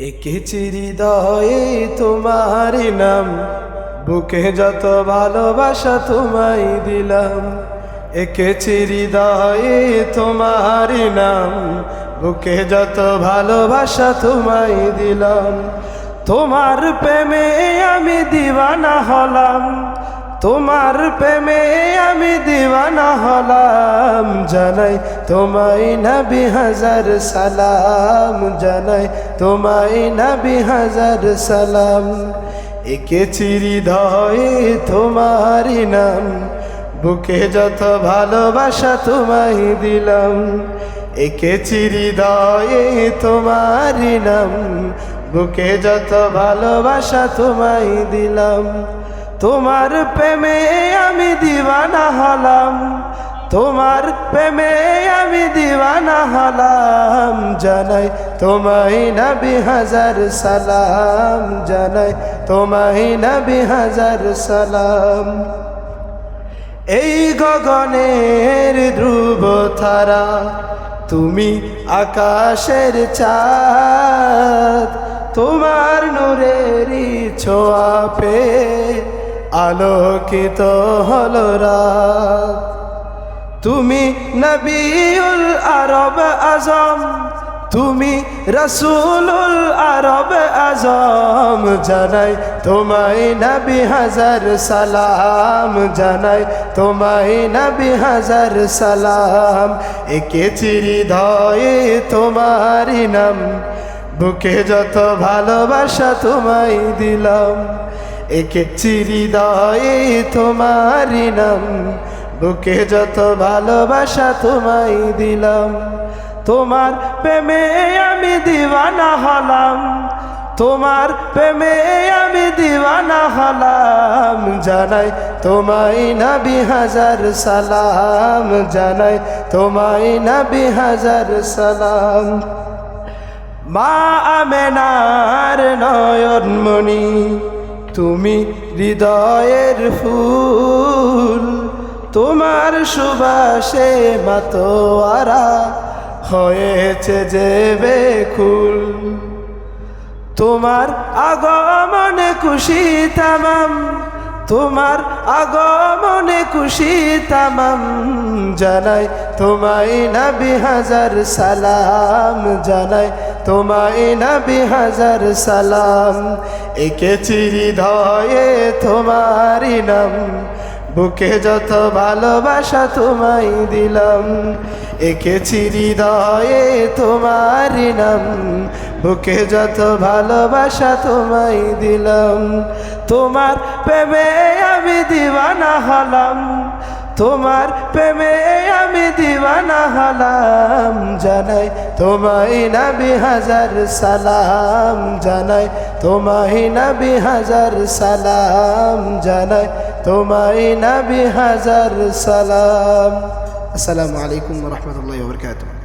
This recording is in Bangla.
এঁকেছি হৃদয়ে তোমার নাম, বুকে যত ভালোবাসা তোমায় দিলাম। এঁকেছি হৃদয়ে তোমার নাম, বুকে যত ভালোবাসা তোমায় দিলাম। তোমার প্রেমে আমি দিওয়ানা হলাম, তোমার প্রেমে আমি দিওয়ানা হলাম। জানাই তোমায় নবী হাজার সালাম, জানাই তোমায় নবী হাজার সালাম। এঁকেছি হৃদয়ে তোমার নাম, বুকে যত ভালোবাসা তোমায় দিলাম। এঁকেছি হৃদয়ে তোমার নাম, বুকে যত ভালোবাসা তোমায় দিলাম। তোমার প্রেমে আমি দিওয়ানা হলাম, তোমার প্রেমে আমি দিওয়ানা হলাম। জানাই তোমায় নবী হাজার সালাম, জানাই তোমায় নবী হাজার সালাম। এই গগনের ধ্রুব তারা, তুমি আকাশের চাঁদ। তোমার নূরেরই ছোঁয়া পেয়ে আলোকিত হলো রাত। তুমি নবিউল আরব আজম, তুমি রসুলুল আরব আজম। জানাই তোমায় নবী হাজার সালাম, জানাই তোমায় নবী হাজার সালাম। এঁকেছি হৃদয়ে তোমার নাম, বুকে যত ভালোবাসা তোমায় দিলাম। এঁকেছি হৃদয়ে তোমার নাম, বুকে যত ভালোবাসা তোমায় দিলাম। তোমার প্রেমে আমি দিওয়ানা হলাম, তোমার প্রেমে আমি দিওয়ানা হলাম। জানাই তোমায় নবী হাজার সালাম, জানাই তোমায় নবী হাজার সালাম। মা আমেনার নয়নমণি, তুমি হৃদয়ের ফুল। তোমার সুবাসে মাতোয়ারা হয়েছে যে বেকুল। তোমার আগমনে খুশি তামাম, তোমার আগমনে খুশি তামাম। জানাই তোমায় নবী হাজার সালাম, জানাই তোমায় নবী হাজার সালাম। এঁকেছি হৃদয়ে তোমার নাম, বুকে যত ভালোবাসা তোমায় দিলাম। এঁকেছি হৃদয়ে তোমার নাম, বুকে যত ভালোবাসা তোমায় দিলাম। তোমার প্রেমে আমি দিওয়ানা হলাম, তোমার প্রেমে আমি দিওয়ানা হলাম। জানাই তোমায় নবী হাজার সালাম, জানাই তোমায় নবী হাজার সালাম, জানাই তোমায় নবী হাজার সালাম। আসসালামু আলাইকুম ওয়া রাহমাতুল্লাহি ওয়া বারাকাতুহু।